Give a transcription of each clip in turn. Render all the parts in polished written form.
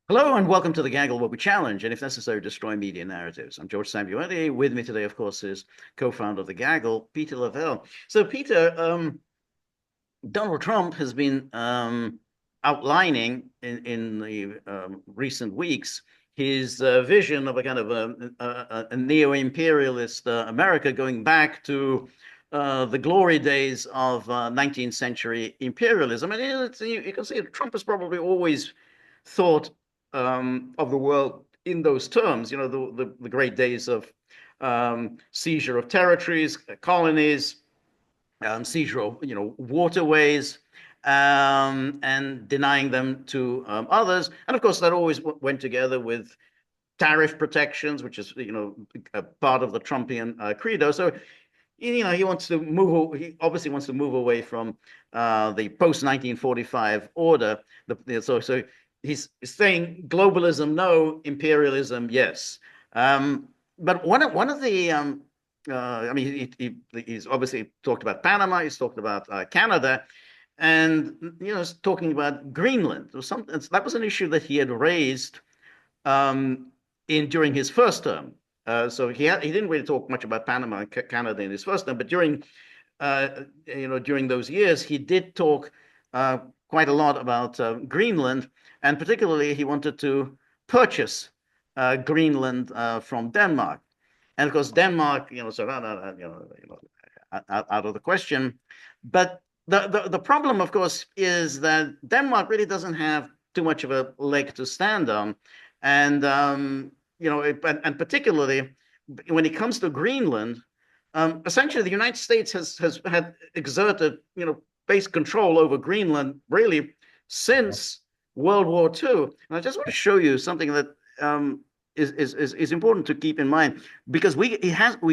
Hello and welcome to the Gaggle, where we challenge and, if necessary, destroy media narratives. I'm George Szamuely. With me today, of course, is co-founder of the Gaggle, Peter Lavelle. So, Peter, Donald Trump has been outlining in the recent weeks his vision of a kind of a neo-imperialist America going back to the glory days of 19th century imperialism. And you can see Trump has probably always thought of the world in those terms. You know, the great days of seizure of territories, colonies, seizure of waterways, and denying them to others. And of course, that always went together with tariff protections, which is a part of the Trumpian credo. So he wants to move. He obviously wants to move away from the post 1945 order. So he's saying globalism, no; imperialism, yes. But one of the I mean, he's obviously talked about Panama. He's talked about Canada, and he's talking about Greenland. That was an issue that he had raised in during his first term. So he didn't really talk much about Panama and Canada in his first term, but during those years, he did talk quite a lot about Greenland, and particularly he wanted to purchase Greenland from Denmark. And of course, Denmark, said, no, no, no, out of the question. But the problem, of course, is that Denmark really doesn't have too much of a leg to stand on, and and particularly when it comes to Greenland, essentially the United States has had exerted base control over Greenland really since World War II. And I just want to show you something that is important to keep in mind, because we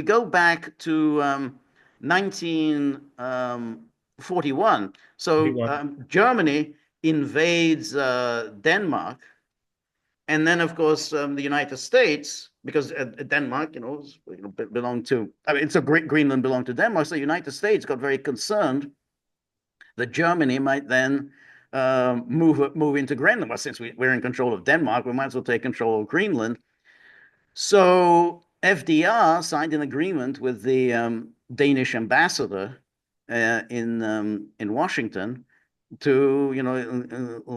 go back to 1941. So Germany invades Denmark, and then of course the United States, because Denmark, belonged to. I mean, so Greenland belonged to Denmark. So the United States got very concerned that Germany might then move into Greenland. Well, since we're in control of Denmark, we might as well take control of Greenland. So FDR signed an agreement with the Danish ambassador in Washington to,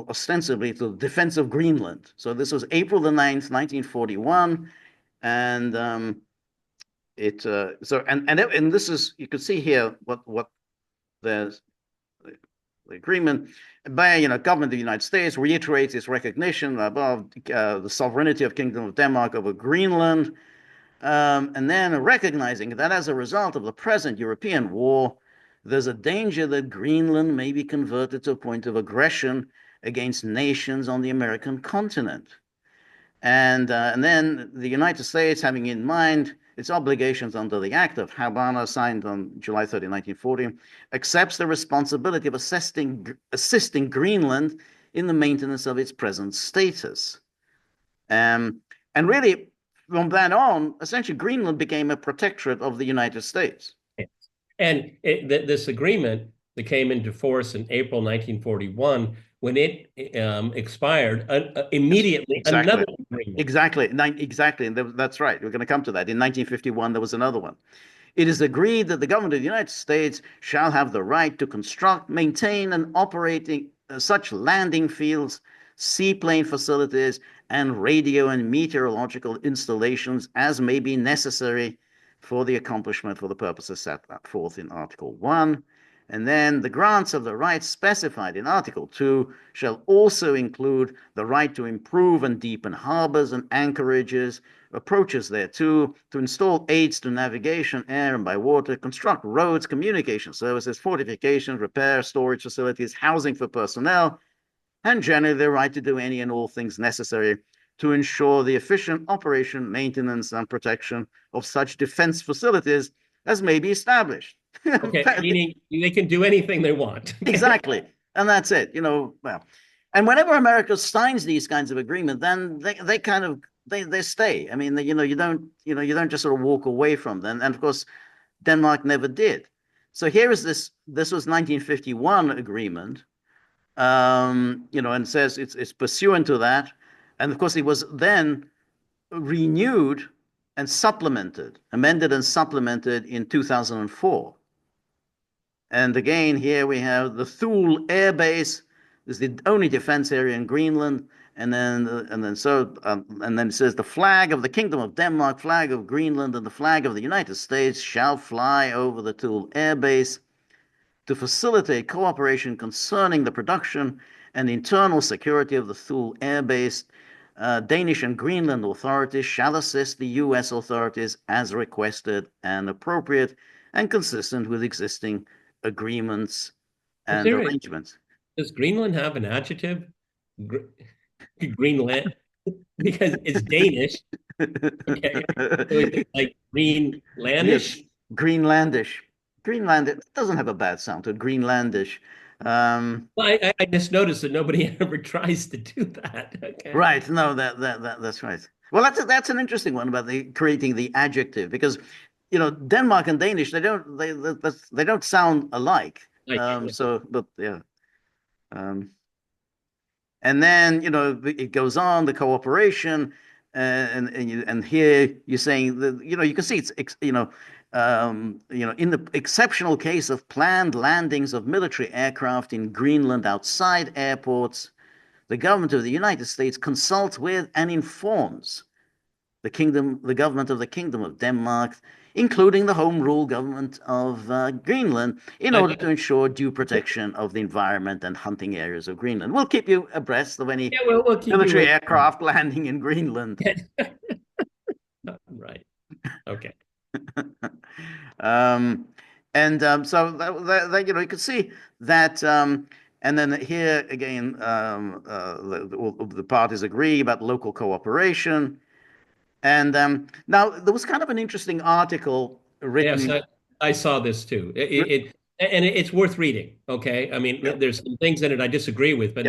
ostensibly to the defense of Greenland. So this was April the 9th, 1941, and this is, you can see here what the agreement by government of the United States reiterates its recognition above the sovereignty of Kingdom of Denmark over Greenland, and then recognizing that as a result of the present European war, there's a danger that Greenland may be converted to a point of aggression against nations on the American continent. And then the United States, having in mind its obligations under the Act of Havana, signed on July 30, 1940, accepts the responsibility of assisting Greenland in the maintenance of its present status. And really, from that on, essentially, Greenland became a protectorate of the United States. And this agreement that came into force in April 1941, when it expired, immediately exactly. Another agreement. Exactly. That's right. We're going to come to that. In 1951, there was another one. It is agreed that the government of the United States shall have the right to construct, maintain, and operate such landing fields, seaplane facilities, and radio and meteorological installations as may be necessary for the accomplishment for the purposes set forth in Article 1. And then the grants of the rights specified in Article 2 shall also include the right to improve and deepen harbors and anchorages, approaches thereto, to install aids to navigation, air and by water, construct roads, communication services, fortifications, repair, storage facilities, housing for personnel, and generally the right to do any and all things necessary to ensure the efficient operation, maintenance, and protection of such defense facilities as may be established. Okay, meaning they can do anything they want. Exactly. And that's it. Well, and whenever America signs these kinds of agreements, then they kind of they stay. I mean, you don't just sort of walk away from them. And of course, Denmark never did. So here is this was 1951 agreement, and says it's pursuant to that And of course, it was then renewed and supplemented, amended and supplemented in 2004. And again, here we have the Thule Air Base is the only defense area in Greenland. And then it says the flag of the Kingdom of Denmark, flag of Greenland, and the flag of the United States shall fly over the Thule Air Base to facilitate cooperation concerning the production and internal security of the Thule Air Base. Danish and Greenland authorities shall assist the U.S. authorities as requested and appropriate and consistent with existing agreements Is and there a, arrangements. does Greenland have an adjective? Gr Greenland, because it's Danish. Okay, so it's like Yes, Greenlandish. Greenlandish. Greenland, it doesn't have a bad sound to Greenlandish. Um, Well, I just noticed that nobody ever tries to do that. Okay. right, no, that's right. Well, that's an interesting one about the creating the adjective because Denmark and Danish they don't sound alike. Like, But yeah. Um, And then, it goes on, the cooperation, and here you're saying that, you can see in the exceptional case of planned landings of military aircraft in Greenland outside airports, the government of the United States consults with and informs the government of the Kingdom of Denmark, including the home rule government of Greenland, in order to ensure due protection of the environment and hunting areas of Greenland. We'll keep you abreast of any yeah, well, we'll keep you military informed. aircraft landing in Greenland. Right. Okay. um, so you can see that. And then here again, the parties agree about local cooperation. And now there was kind of an interesting article Yes, written. I saw this too. And it's worth reading. Okay, I mean, Yeah, there's some things in it I disagree with, but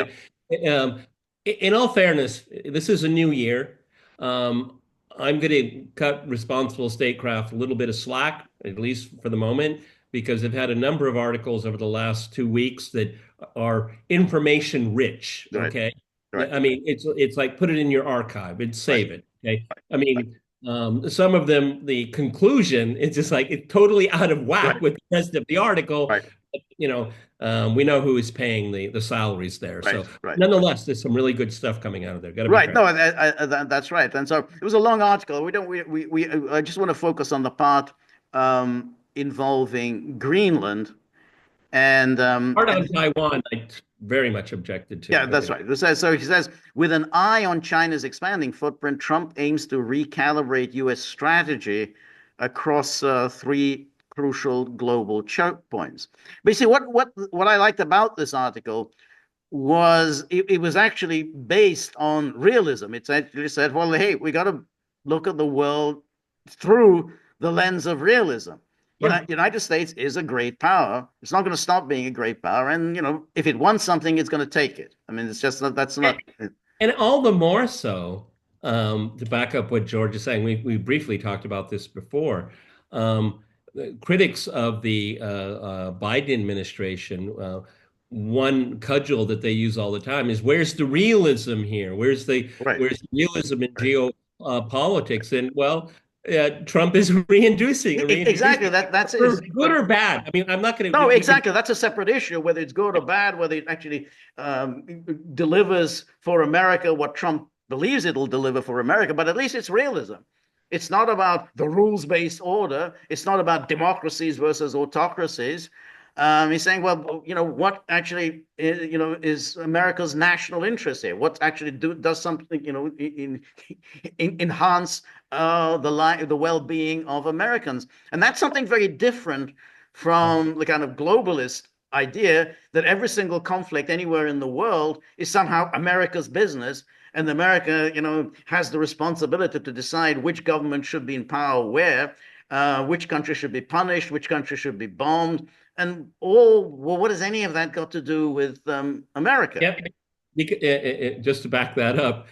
yeah, in all fairness, this is a new year. I'm going to cut responsible statecraft a little bit of slack, at least for the moment, because I've had a number of articles over the last 2 weeks that are information rich. right, Okay, right, I mean, it's like put it in your archive and right, save it. Okay, I mean. Some of them, the conclusion, it's just like it's totally out of whack right, with the rest of the article. right, You know, we know who is paying the salaries there. right, So, right. nonetheless, there's some really good stuff coming out of there. Got to be Right. fair. No, that's right. And so it was a long article. We don't. We I just want to focus on the part involving Greenland Part and on Taiwan, I very much objected to. yeah, But that's right. So he says, with an eye on China's expanding footprint, Trump aims to recalibrate U.S. strategy across three crucial global choke points. But you see, what I liked about this article was it was actually based on realism. It actually said, well, hey, we got to look at the world through the lens of realism. sure. United States is a great power. It's not going to stop being a great power. And, if it wants something, it's going to take it. I mean, it's just that's not. And all the more so, to back up what George is saying, we briefly talked about this before. Critics of the Biden administration, one cudgel that they use all the time is where's the realism here? Right, Where's the realism in right. geopolitics? And well, Trump is reintroducing Exactly. That's for is. good or bad. I mean, I'm not going to. No, You can. exactly. That's a separate issue, whether it's good or bad, whether it actually um, delivers for America what Trump believes it'll deliver for America, but at least it's realism. It's not about the rules-based order. It's not about democracies versus autocracies. He's saying, well, what actually, is America's national interest here? What actually does something, enhance the well-being of Americans? And that's something very different from the kind of globalist idea that every single conflict anywhere in the world is somehow America's business, and America, has the responsibility to decide which government should be in power where, which country should be punished, which country should be bombed, and all. Well, what has any of that got to do with America? Yeah, just to back that up,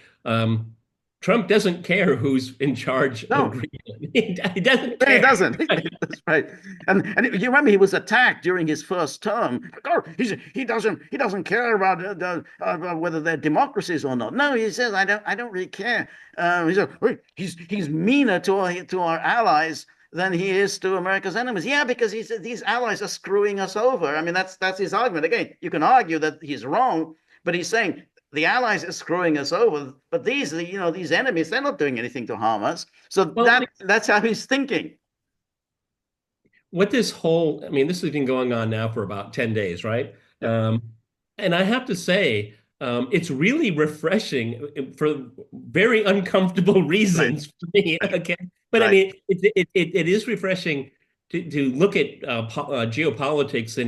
Trump doesn't care who's in charge of No, Greenland. He doesn't he care. doesn't. That's right. And you remember he was attacked during his first term. Oh, he doesn't care about whether they're democracies or not. No, he says I don't really care. He said he's meaner to our allies than he is to America's enemies. Yeah, because he said these allies are screwing us over. I mean, that's his argument. Again, you can argue that he's wrong, but he's saying the allies are screwing us over, but these enemies, they're not doing anything to harm us. So Well, that's how he's thinking. what this whole, I mean, this has been going on now for about 10 days, right? Yeah, And I have to say, it's really refreshing for very uncomfortable right, reasons for me. Okay. But I right. mean, it is refreshing to look at geopolitics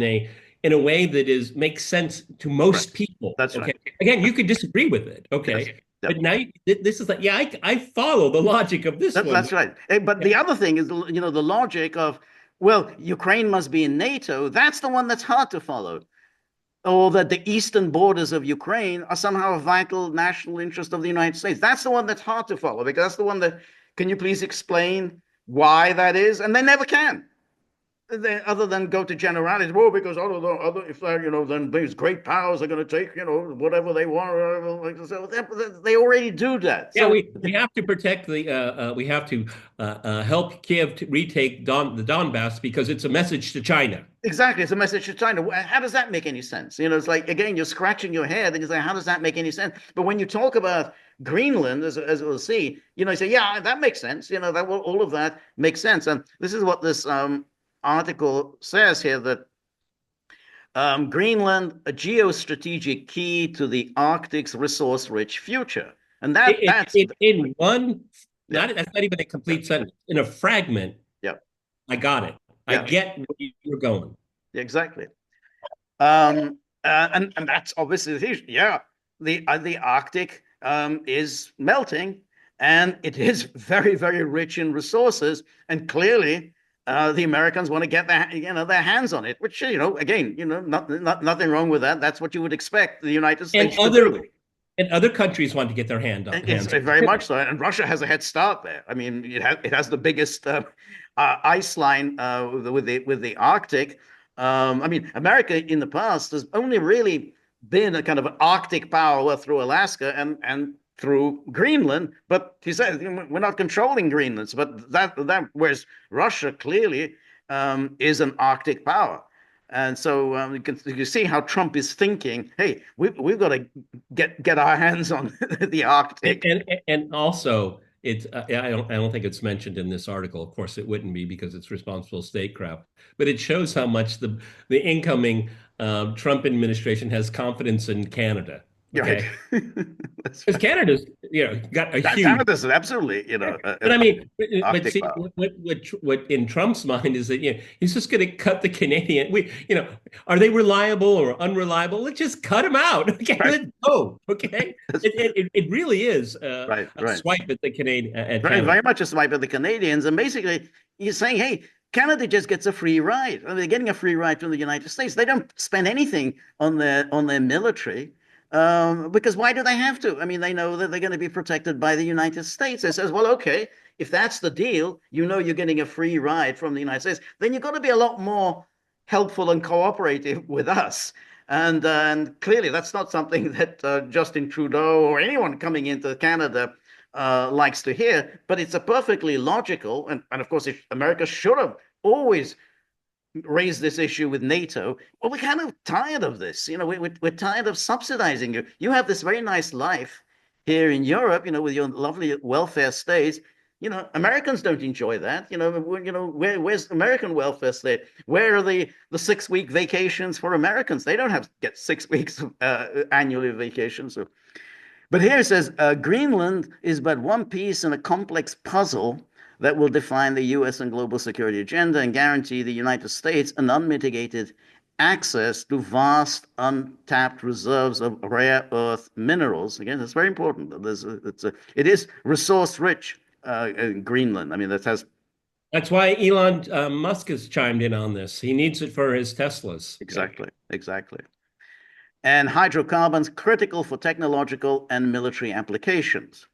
in a way that makes sense to Right. most people. That's right. Okay. Again, you could disagree with it. Yes. Okay. Yeah. But now this is like, yeah, I follow the logic of this one. That's right. But the other thing is, the logic of, well, Ukraine must be in NATO. That's the one that's hard to follow. Or that the eastern borders of Ukraine are somehow a vital national interest of the United States. That's the one that's hard to follow because that's the one that, can you please explain why that is? And they never can. Other than go to generalities, well, because other if they're, then these great powers are going to take, whatever they want. Whatever. So they already do that. Yeah, So we have to protect we have to help Kiev to retake the Donbass because it's a message to China. exactly, it's a message to China. How does that make any sense? It's like, again, you're scratching your head and you say, how does that make any sense? But when you talk about Greenland, as we'll see, you say, yeah, that makes sense. All of that makes sense. And this is what this article says here, that Greenland, a geostrategic key to the Arctic's resource-rich future. And In one, yeah, that's not even a yeah, complete sentence. In a fragment, yeah, I got it. I yeah, get where you're going. exactly. And that's obviously the issue. Yeah, the Arctic is melting, and it is very, very rich in resources, and clearly the Americans want to get their hands on it, which, again, nothing wrong with that. That's what you would expect the United And States to other do. and other countries want to get their It's hands on very it. much so, and Russia has a head start there. I mean, it has the biggest ice line with the Arctic. I mean, America in the past has only really been a kind of an Arctic power through Alaska and through Greenland. But he said we're not controlling Greenland. But that whereas Russia clearly is an Arctic power. And so you see how Trump is thinking. Hey, we've got to get our hands on the And, Arctic. and and also it's I don't think it's mentioned in this article. Of course, it wouldn't be because it's responsible statecraft. But it shows how much the incoming Trump administration has confidence in Canada. You're right. Okay, That's because right. Canada's got a huge. Canada's absolutely, But an I mean, but Arctic see, power. what in Trump's mind is that he's just going to cut the Canadian. Are they reliable or unreliable? Let's just cut them out. Okay, Right. let's go. Okay, That's it really is right. a Right. swipe at the Canadian at Very, Canada. very much a swipe at the Canadians. And basically, he's saying, hey, Canada just gets a free ride. I mean, they're getting a free ride from the United States. They don't spend anything on their military. Because why do they have to? I mean, they know that they're going to be protected by the United States. It says, well, okay, if that's the deal, you're getting a free ride from the United States, then you've got to be a lot more helpful and cooperative with us. And clearly, that's not something that Justin Trudeau or anyone coming into Canada likes to hear. But it's a perfectly logical, and of course, America should have always raised this issue with NATO. Well, we're kind of tired of this. We're tired of subsidizing you. You have this very nice life here in Europe, with your lovely welfare states. Americans don't enjoy that. Where's American welfare state? Where are the 6 week vacations for Americans? They don't get 6 weeks annually vacation. But here it says Greenland is but one piece in a complex puzzle that will define the US and global security agenda and guarantee the United States an unmitigated access to vast untapped reserves of rare earth minerals. Again, that's very important. It is resource rich, Greenland. I mean, that has That's why Elon Musk has chimed in on this. He needs it for his Teslas. Okay. exactly. And hydrocarbons critical for technological and military applications.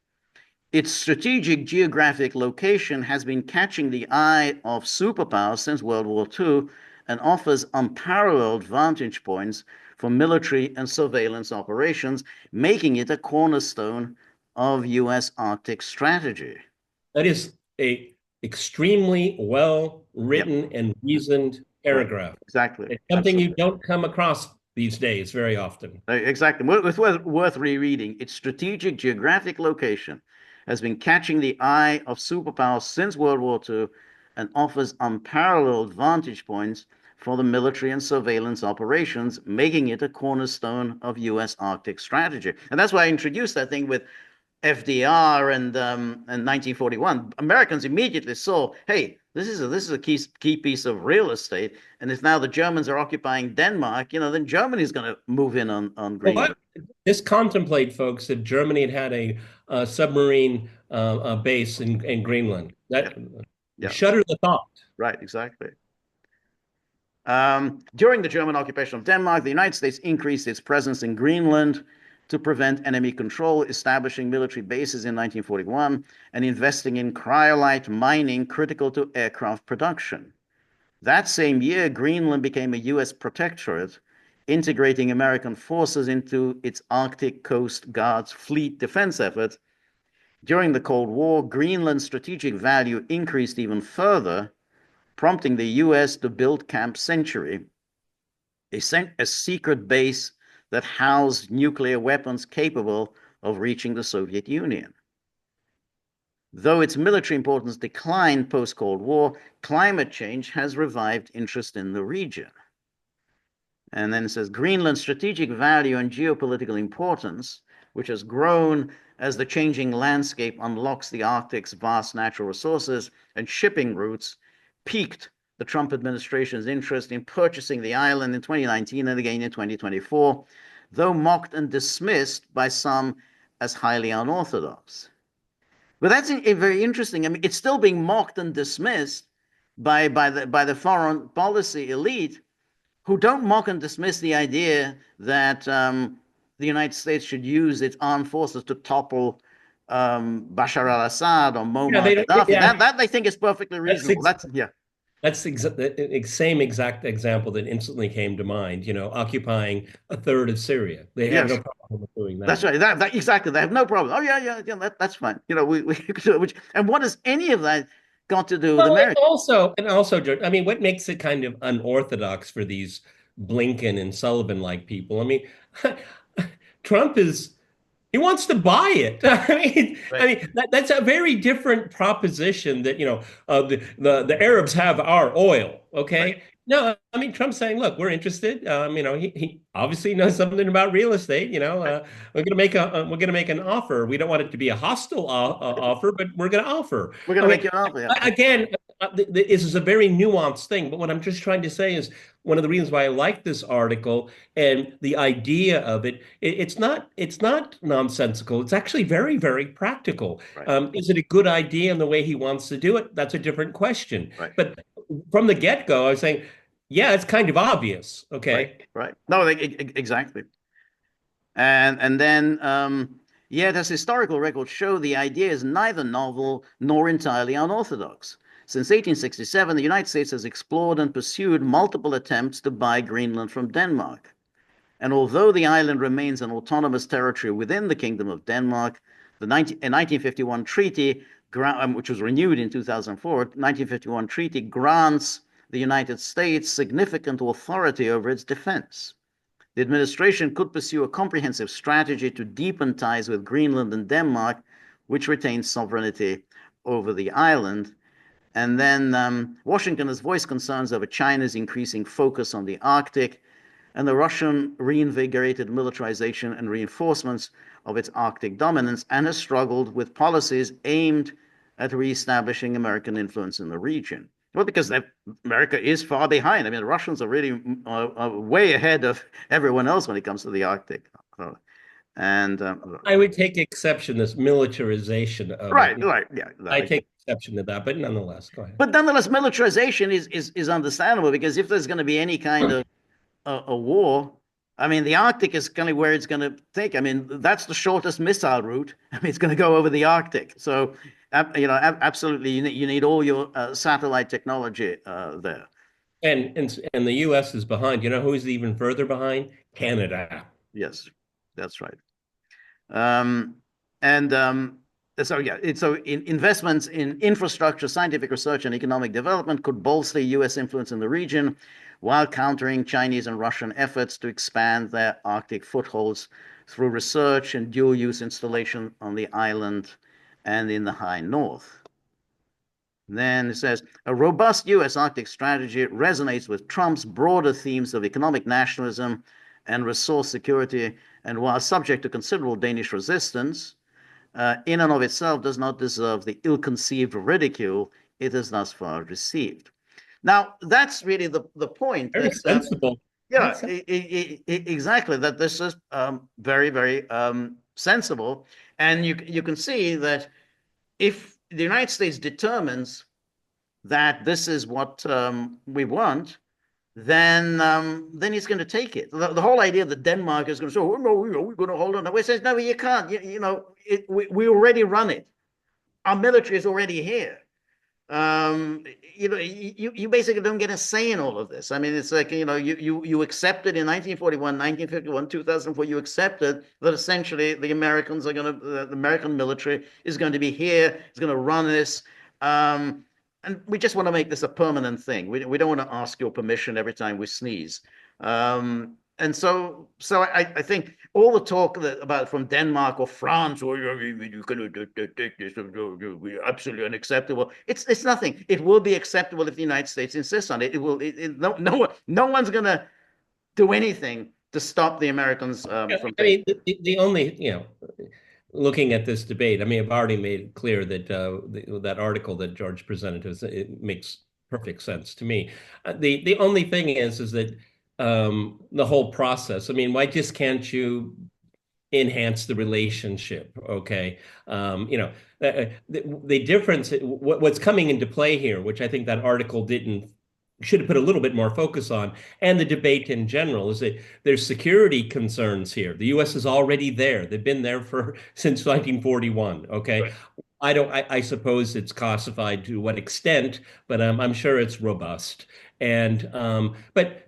Its strategic geographic location has been catching the eye of superpowers since World War II and offers unparalleled vantage points for military and surveillance operations, making it a cornerstone of US Arctic strategy. That is a extremely well Yep. written and Yep. reasoned Right. paragraph. Exactly. It's something you Absolutely. don't come across these days very often. Exactly. It's worth rereading. Its strategic geographic location has been catching the eye of superpowers since World War II and offers unparalleled vantage points for the military and surveillance operations, making it a cornerstone of US Arctic strategy. And that's why I introduced that thing with FDR and 1941. Americans immediately saw, hey, this is a key piece of real estate, and if now the Germans are occupying Denmark, then Germany's going to move in on Well, what Greenland. just contemplate, folks, if Germany had a submarine base in Greenland. Yeah, That yeah, shudder the thought. right, exactly. During the German occupation of Denmark, the United States increased its presence in Greenland to prevent enemy control, establishing military bases in 1941 and investing in cryolite mining critical to aircraft production. That same year, Greenland became a US protectorate, integrating American forces into its Arctic Coast Guard's fleet defense efforts. During the Cold War, Greenland's strategic value increased even further, prompting the US to build Camp Century, a secret base that housed nuclear weapons capable of reaching the Soviet Union. Though its military importance declined post-Cold War, climate change has revived interest in the region. And then it says Greenland's strategic value and geopolitical importance, which has grown as the changing landscape unlocks the Arctic's vast natural resources and shipping routes, piqued the Trump administration's interest in purchasing the island in 2019 and again in 2024, though mocked and dismissed by some as highly unorthodox. But that's very interesting. I mean, it's still being mocked and dismissed by the foreign policy elite, who don't mock and dismiss the idea that the United States should use its armed forces to topple Bashar al-Assad or Yeah, Muammar they don't. Gaddafi. Yeah, That they think is perfectly that's reasonable. That's yeah. that's the same exact example that instantly came to mind. Occupying a third of Syria. They have no Yes, problem with doing that's that. right. That exactly. They have no problem. Oh yeah. That's fine. We which, and what does any of that got to do with Well, America? George, I mean, what makes it kind of unorthodox for these Blinken and Sullivan like people? I mean, Trump is he wants to buy it. I Right. mean that's a very different proposition that, the Arabs have our oil. Right. Okay. No, I mean, Trump's saying, look, we're interested. He obviously knows something about real estate. Right. We're gonna make an offer. We don't want it to be a hostile offer, but we're gonna offer. We're going I to make mean, you an offer. Yeah. again, this is a very nuanced thing. But what I'm just trying to say is one of the reasons why I like this article and the idea of it's not nonsensical. It's actually very, very practical. Right. Is it a good idea in the way he wants to do it? That's a different question. Right. But from the get-go, I was saying, yeah, it's kind of obvious. Right. Okay. Right. No, exactly. And then yet, as historical records show, the idea is neither novel nor entirely unorthodox. Since 1867, the United States has explored and pursued multiple attempts to buy Greenland from Denmark. And although the island remains an autonomous territory within the Kingdom of Denmark, the 1951 treaty, which was renewed in 2004, 1951 treaty grants the United States significant authority over its defense. The administration could pursue a comprehensive strategy to deepen ties with Greenland and Denmark, which retains sovereignty over the island. And then Washington has voiced concerns over China's increasing focus on the Arctic and the Russian reinvigorated militarization and reinforcements of its Arctic dominance, and has struggled with policies aimed at reestablishing American influence in the region. Well, because America is far behind. I mean, the Russians are really way ahead of everyone else when it comes to the Arctic. And I would take exception to this militarization of right, it. right, yeah. I take exception to that, but nonetheless, go ahead. But nonetheless, militarization is understandable, because if there's going to be any kind of a war, I mean, the Arctic is kind of where it's going to take. I mean, that's the shortest missile route. I mean, it's going to go over the Arctic. So, absolutely, you need all your satellite technology there. And the US is behind. You know who's even further behind? Canada. Yes, that's right. Um, and so, yeah, investments in infrastructure, scientific research, and economic development could bolster U.S. influence in the region while countering Chinese and Russian efforts to expand their Arctic footholds through research and dual use installation on the island and in the high north. Then it says a robust U.S. Arctic strategy resonates with Trump's broader themes of economic nationalism and resource security, and while subject to considerable Danish resistance, in and of itself does not deserve the ill-conceived ridicule it has thus far received. Now, that's really the point Very that, sensible. Very yeah, sensible. exactly, that this is very, very sensible. And you can see that if the United States determines that this is what we want, then he's going to take it. The whole idea that Denmark is going to say, "Oh no, we're going to hold on," we says, "No, you can't. We already run it. Our military is already here." You basically don't get a say in all of this. I mean, it's like you accepted in 1941, 1951, 2004. You accepted that essentially the Americans are going to, the American military is going to be here. It's going to run this. And we just want to make this a permanent thing. We don't want to ask your permission every time we sneeze. And so I think all the talk about from Denmark or France, or you can take this, absolutely unacceptable. It's nothing. It will be acceptable if the United States insists on it. It will. No one's going to do anything to stop the Americans from I taking mean, it. the only, looking at this debate, I mean, I've already made it clear that that article that George presented us, it makes perfect sense to me. The only thing is that the whole process. I mean, why just can't you enhance the relationship? Okay, the difference, what's coming into play here, which I think that article didn't should have put a little bit more focus on, and the debate in general, is that there's security concerns here. The U.S. is already there. They've been there for since 1941. Okay, Right. I suppose it's classified to what extent, but I'm sure it's robust. And but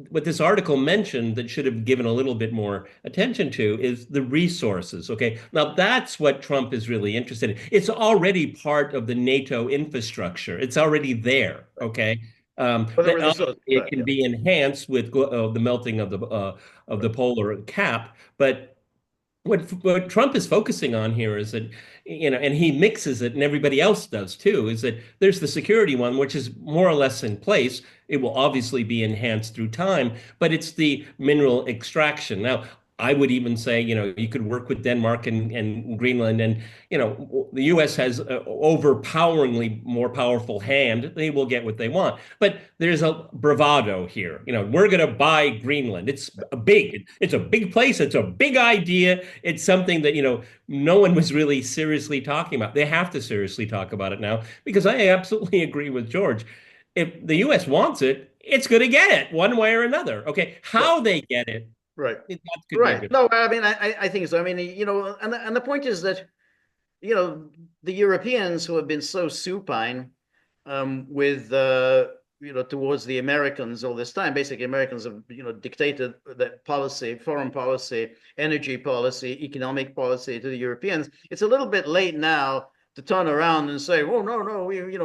what this article mentioned that should have given a little bit more attention to is the resources. Okay, now that's what Trump is really interested in. It's already part of the NATO infrastructure. It's already there. Okay, For the that resource, obviously it can be enhanced with the melting of the polar cap, but what Trump is focusing on here is that, and he mixes it, and everybody else does too, is that there's the security one, which is more or less in place. It will obviously be enhanced through time, but it's the mineral extraction. Now, I would even say, you could work with Denmark and Greenland, and, the US has an overpoweringly more powerful hand. They will get what they want. But there's a bravado here. We're going to buy Greenland. It's a big place. It's a big idea. It's something that, no one was really seriously talking about. They have to seriously talk about it now because I absolutely agree with George. If the US wants it, it's going to get it one way or another. Okay. right, How they get it, right, that could be a right. different. No, I mean, I think so. I mean, and the point is that the Europeans who have been so supine with towards the Americans all this time. Basically, Americans have dictated that policy, foreign policy, energy policy, economic policy to the Europeans. It's a little bit late now to turn around and say, "Oh no, no, we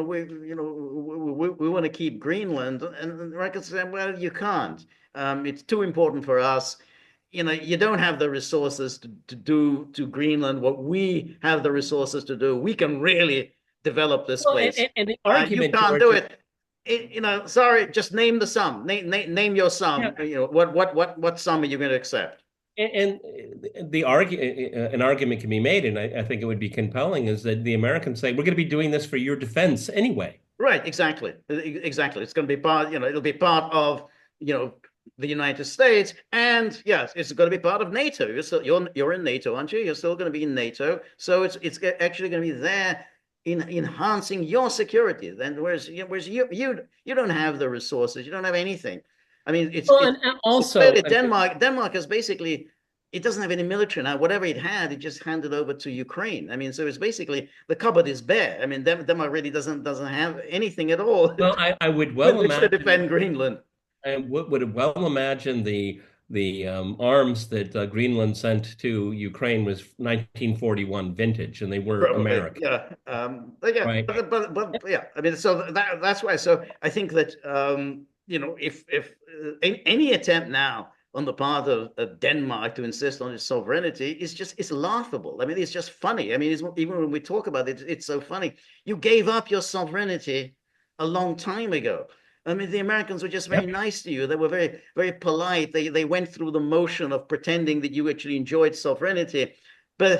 want to keep Greenland," and the Americans say, "Well, you can't. It's too important for us." You don't have the resources to do to Greenland what we have the resources to do. We can really develop this Well, place. and the You argument, can't George, do is, it. Sorry, just name the sum. Name your yeah, sum. What sum are you going to accept? and an argument can be made, and I think it would be compelling, is that the Americans say, we're going to be doing this for your defense anyway. Right, exactly, exactly. It's going to be part. It'll be part of the United States, and yes, it's going to be part of NATO. You're in NATO, aren't you? You're still going to be in NATO, so it's actually going to be there in enhancing your security. Then whereas you don't have the resources, you don't have anything. I mean, Well, and it's also, clearly Denmark has basically, it doesn't have any military now. Whatever it had, it just handed over to Ukraine. I mean, so it's basically the cupboard is bare. I mean, Denmark really doesn't have anything at all well, I would with well which to imagine, defend Greenland. I would well imagine the arms that Greenland sent to Ukraine was 1941 vintage, and they were Probably, American, yeah. But yeah, right? but yeah. I mean, so that's why. So I think that if any attempt now on the part of Denmark to insist on its sovereignty is just it's laughable. I mean, it's just funny. I mean, even when we talk about it, it's so funny. You gave up your sovereignty a long time ago. I mean, the Americans were just very Yep. nice to you. They were very, very polite. They went through the motion of pretending that you actually enjoyed sovereignty, but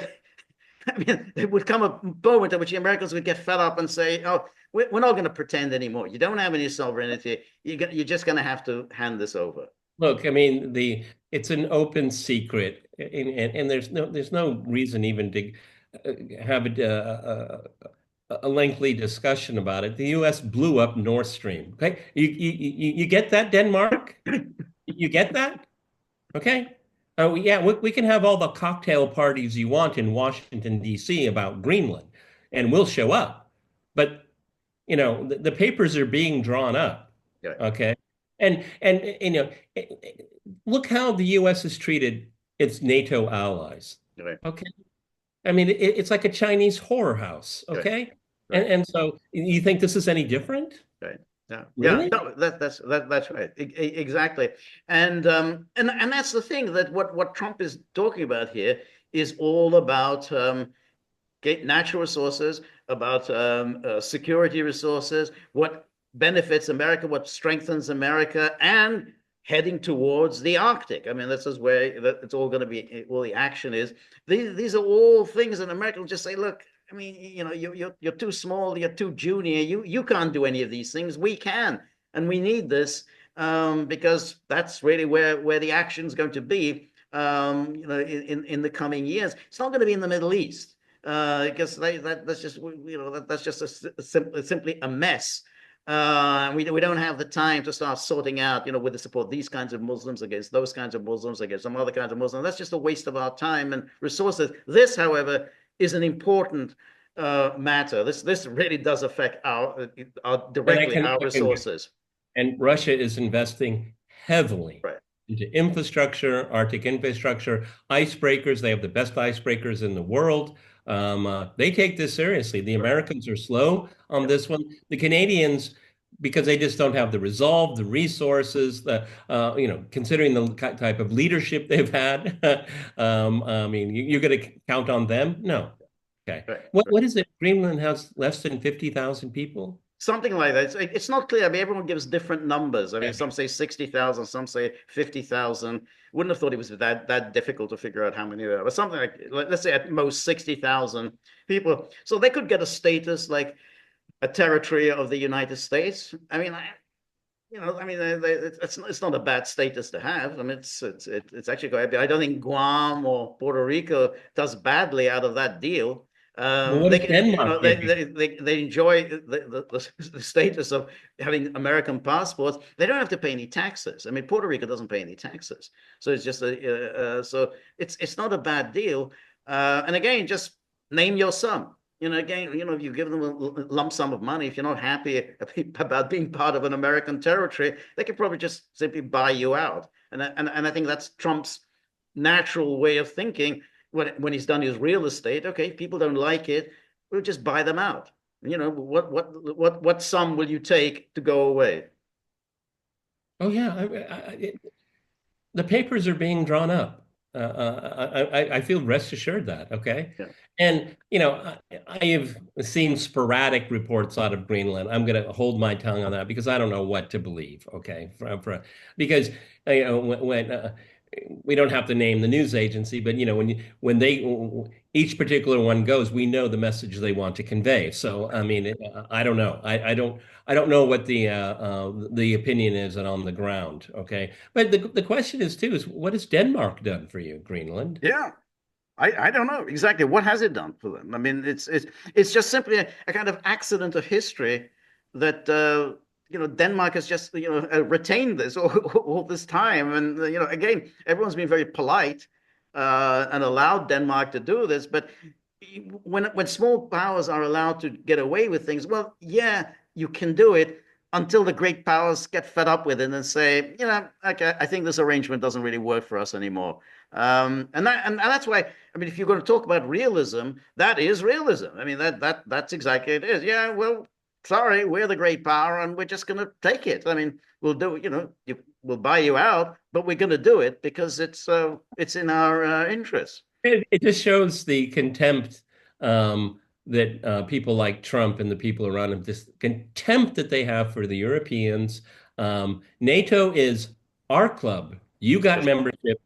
I mean, there would come a moment at which the Americans would get fed up and say, "Oh, we're not going to pretend anymore. You don't have any sovereignty. You're just going to have to hand this over." Look, I mean, it's an open secret, and there's no reason even to have a lengthy discussion about it. The U.S. blew up Nord Stream. Okay, you get that, Denmark? You get that? Okay. Oh, yeah, we can have all the cocktail parties you want in Washington, D.C. about Greenland, and we'll show up. But, the papers are being drawn up. Right, Okay. And look how the U.S. has treated its NATO allies. right, Okay. I mean, it's like a Chinese horror house. right, Okay. And, right, and so you think this is any different? right. Yeah, yeah. Really? No, that's right. Exactly. And that's the thing that what Trump is talking about here is all about natural resources, about security resources, what benefits America, what strengthens America, and heading towards the Arctic. I mean, this is where it's all going to be, all the action is. These are all things that America will just say, look, I mean, you're too small, you're too junior, you can't do any of these things. We can, and we need this because that's really where the action is going to be. In the coming years, it's not going to be in the Middle East because that's just that's just simply a mess. We don't have the time to start sorting out, with the support these kinds of Muslims against those kinds of Muslims against some other kinds of Muslims. That's just a waste of our time and resources. This, however, is an important matter. This really does affect And I directly can, our I can resources. And Russia is investing heavily Right. into infrastructure, Arctic infrastructure, icebreakers. They have the best icebreakers in the world. They take this seriously. The Right. Americans are slow on Yeah. this one. The Canadians, because they just don't have the resolve, the resources, considering the type of leadership they've had. I mean, you're going to count on them? No. Okay. Right. What is it? Greenland has less than 50,000 people. Something like that. It's not clear. I mean, everyone gives different numbers. I mean, some say 60,000, some say 50,000. Wouldn't have thought it was that difficult to figure out how many there are. But something like, let's say at most 60,000 people. So they could get a status like a territory of the United States. I mean, it's not a bad status to have. I mean, it's actually quite. I don't think Guam or Puerto Rico does badly out of that deal. Well, what They does can, Denmark give you? they enjoy the status of having American passports. They don't have to pay any taxes. I mean, Puerto Rico doesn't pay any taxes, so it's just so it's not a bad deal. And again, just name your sum. Again, if you give them a lump sum of money, if you're not happy about being part of an American territory, they could probably just simply buy you out. And I think that's Trump's natural way of thinking when he's done his real estate. Okay, if people don't like it, we'll just buy them out. What sum will you take to go away? Oh yeah, the papers are being drawn up. I feel rest assured that, okay? Yeah, And, I have seen sporadic reports out of Greenland. I'm going to hold my tongue on that because I don't know what to believe, okay? Because, when we don't have to name the news agency, but, when each particular one goes, we know the message they want to convey. So, I mean, I don't know. I don't know what the opinion is on the ground, okay? But the question is too is what has Denmark done for you, Greenland? yeah. I don't know exactly what has it done for them. I mean, it's just simply a kind of accident of history that Denmark has just, retained this all this time. And, again, everyone's been very polite and allowed Denmark to do this. But when small powers are allowed to get away with things, well, yeah, you can do it until the great powers get fed up with it and say, okay, I think this arrangement doesn't really work for us anymore. And that's why, I mean, if you're going to talk about realism, that is realism. I mean, that's exactly it is. Yeah, well, sorry, we're the great power, and we're just going to take it. I mean, we'll do, we'll buy you out, but we're going to do it because it's in our interest. It just shows the contempt that people like Trump and the people around him, this contempt that they have for the Europeans. NATO is our club. You got membership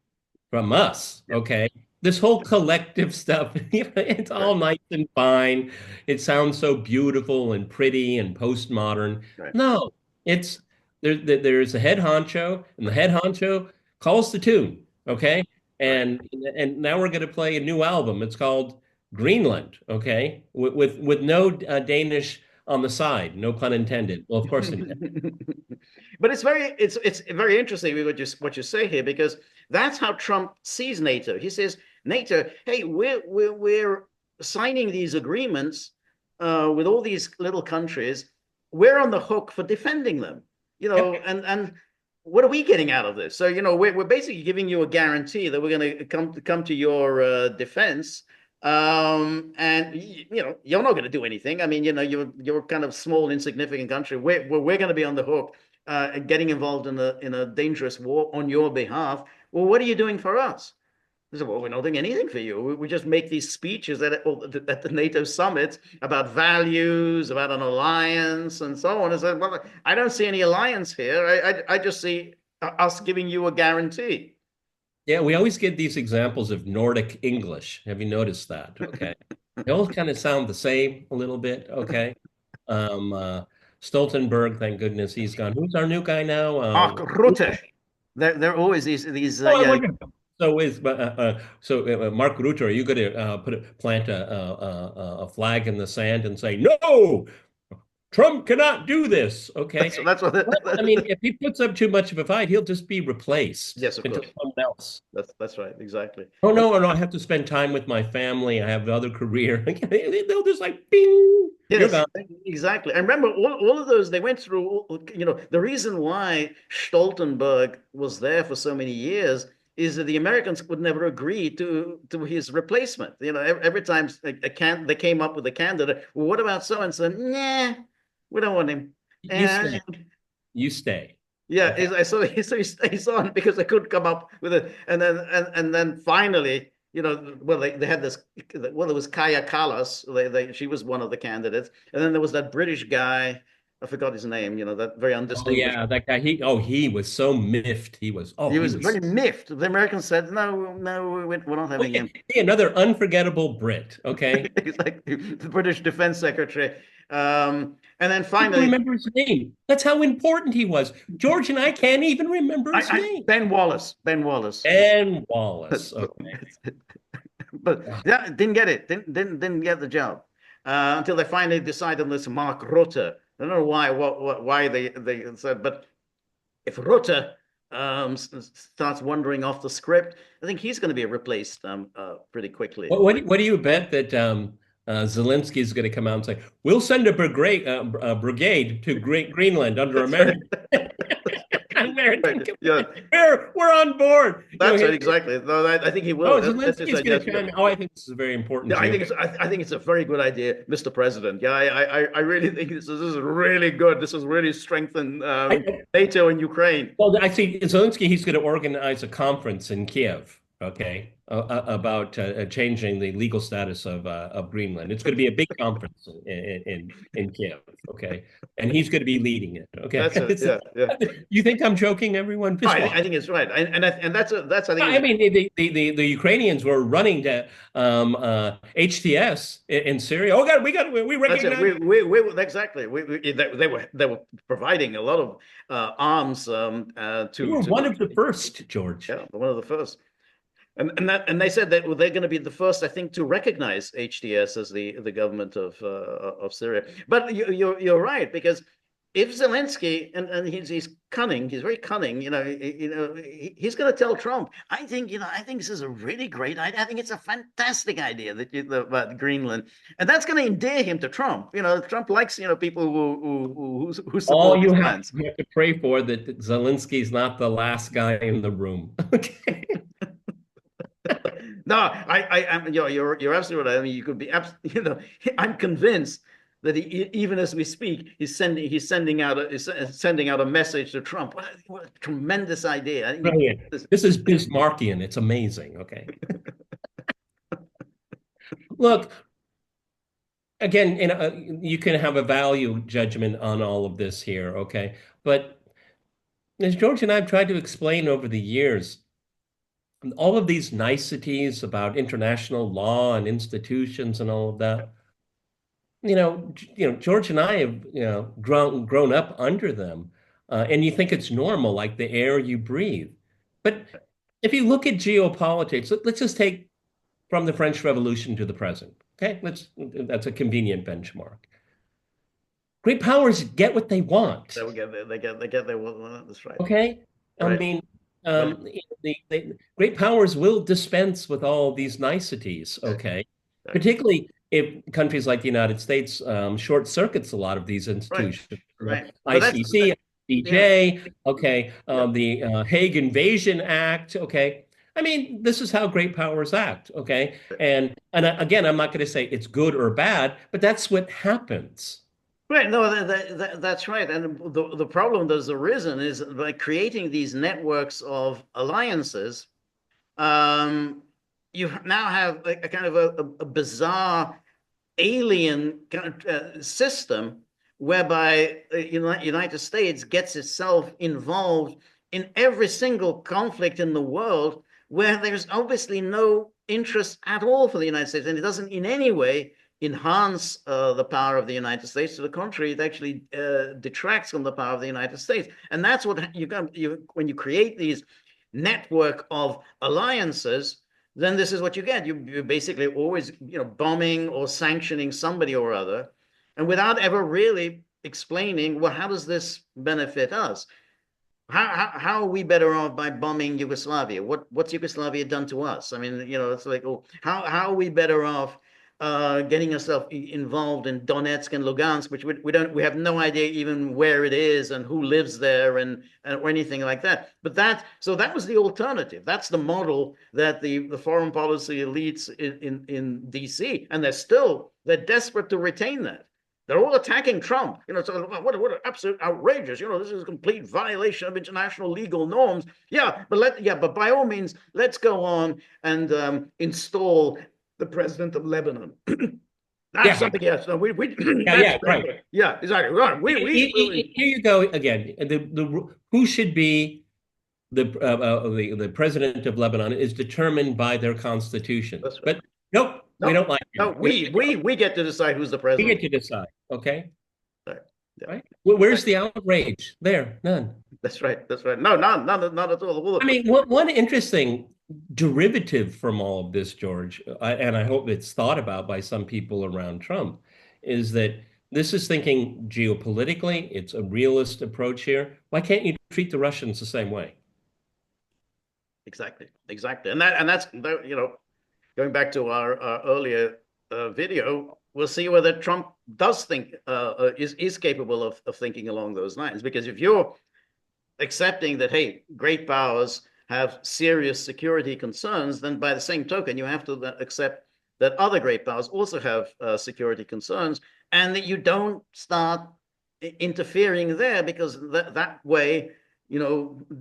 from us, okay? This whole collective stuff, it's all nice and fine. It sounds so beautiful and pretty and postmodern. Right. No, it's there's a head honcho, and the head honcho calls the tune, okay? And now we're going to play a new album. It's called Greenland, okay? With no Danish on the side, no pun intended. Well, of course intended. But it's very interesting what you say here, because that's how Trump sees NATO. He says NATO, hey, we're signing these agreements with all these little countries. We're on the hook for defending them, and what are we getting out of this? So, we're basically giving you a guarantee that we're going to come to your defense. And you're not going to do anything. I mean, you're kind of small, insignificant country. We're going to be on the hook, getting involved in a dangerous war on your behalf. Well, what are you doing for us? They said, well, we're not doing anything for you. We just make these speeches at the NATO summits about values, about an alliance, and so on. I said, well, I don't see any alliance here. I just see us giving you a guarantee. Yeah, we always get these examples of Nordic English. Have you noticed that? Okay. They all kind of sound the same a little bit. Okay. Stoltenberg, thank goodness he's gone. Who's our new guy now? Mark Rutte. There are always these Oh, I yeah. wonder. So Mark Rutte, are you going to plant a flag in the sand and say no? Trump cannot do this. Okay. That's what I mean, if he puts up too much of a fight, he'll just be replaced yes, of into course. someone else. That's right, exactly. Oh no, I have to spend time with my family. I have another career. They'll just like bing. Yes, exactly. And remember, all of those, they went through, the reason why Stoltenberg was there for so many years is that the Americans would never agree to his replacement. Every time they came up with a candidate, well, what about so and so? Nah, we don't want him. You stay. You stay. Yeah, okay. So he stays on because they couldn't come up with it, and then finally, well, they had this. Well, it was Kaya Kallas. She was one of the candidates, and then there was that British guy. I forgot his name. That very undistinguished. Oh yeah, that guy. He was so miffed. He was very miffed. The Americans said, "No, we're not having him." Another unforgettable Brit. Okay, exactly. The British Defense Secretary. And then finally, remember his name. That's how important he was. George and I can't even remember his name. Ben Wallace. Ben Wallace. Ben Wallace. Okay. But yeah, didn't get it. Didn't get the job until they finally decided on this Mark Rutte. I don't know why they said, but if Rutte starts wandering off the script, I think he's going to be replaced pretty quickly. What do you bet that Zelensky is going to come out and say, "We'll send a brigade to Greenland under American." American yeah. We're on board. That's right, exactly. No, I think he will. Oh, Zelensky's going to come. Oh, I think this is very important. Yeah, I think it's a very good idea, Mr. President. Yeah, I really think this is really good. This has really strengthened NATO and Ukraine. Well, I see Zelensky. He's going to organize a conference in Kiev. Okay, about changing the legal status of Greenland. It's going to be a big conference in Kiev. Okay, and he's going to be leading it. Okay, yeah. You think I'm joking, everyone? No, I think it's right, and that's I think. I mean, the Ukrainians were running to HTS in Syria. Oh God, we recognize. We exactly. They were providing a lot of arms to. We were one of the first, George. Yeah, one of the first. And they said that they're going to be the first, I think, to recognize HTS as the government of Syria. But you're right, because if Zelensky and he's cunning, he's very cunning, he's going to tell Trump, I think this is a really great idea. I think it's a fantastic idea about Greenland, and that's going to endear him to Trump. Trump likes people who All support his you have, plans. you have to pray for that Zelensky's not the last guy in the room. Okay. No, I'm, you're absolutely right. I mean, you could be, I'm convinced that even as we speak, he's sending out a message to Trump. What a tremendous idea! I think Brilliant. This is Bismarckian. It's amazing. Okay. Look, again, you can have a value judgment on all of this here. Okay. But as George and I have tried to explain over the years, all of these niceties about international law and institutions and all of that, George and I have, grown up under them, and you think it's normal, like the air you breathe. But if you look at geopolitics, let's just take from the French Revolution to the present. Okay, that's a convenient benchmark. Great powers get what they want. they get their that's right. Okay, I Right. mean, Right. great powers will dispense with all these niceties. Okay, Right. particularly if countries like the United States short circuits a lot of these Right. institutions. Right. But ICC, yeah. DJ, okay, Yeah. the Hague Invasion Act. Okay, I mean, this is how great powers act. Okay, and again, I'm not going to say it's good or bad, but that's what happens. Right. No, that's right. And the problem that's arisen is by creating these networks of alliances, um, you now have a kind of a bizarre alien kind of system whereby the United States gets itself involved in every single conflict in the world where there's obviously no interest at all for the United States, and it doesn't in any way enhance the power of the United States. To the contrary, it actually detracts from the power of the United States, and that's what when you create these network of alliances, then this is what you get. You're basically always, bombing or sanctioning somebody or other, and without ever really explaining, well, how does this benefit us? How are we better off by bombing Yugoslavia? What's Yugoslavia done to us? I mean, it's like, oh, how are we better off getting ourselves involved in Donetsk and Lugansk, which we have no idea even where it is and who lives there and or anything like that. But that was the alternative. That's the model that the foreign policy elites in DC, and they're desperate to retain that. They're all attacking Trump. So what an absolute outrageous. This is a complete violation of international legal norms. Yeah, but by all means, let's go on and install the president of Lebanon. That's Yeah, something else. No, yeah, right. Yeah, exactly. Right. Here you go again. Who should be the president of Lebanon is determined by their constitution. That's right. But nope, we don't like No, him. we get to decide who's the We president. get to decide. Okay, Right. Yeah. right. Where's the outrage? There, none. That's right. That's right. No, not at all. I mean, one interesting derivative from all of this, George, and I hope it's thought about by some people around Trump, is that this is thinking geopolitically. It's a realist approach here. Why can't you treat the Russians the same way? Exactly. And that's going back to our earlier video, we'll see whether Trump does think is capable of thinking along those lines. Because if you're accepting that, hey, great powers have serious security concerns, then by the same token, you have to accept that other great powers also have security concerns, and that you don't start interfering there, because that way,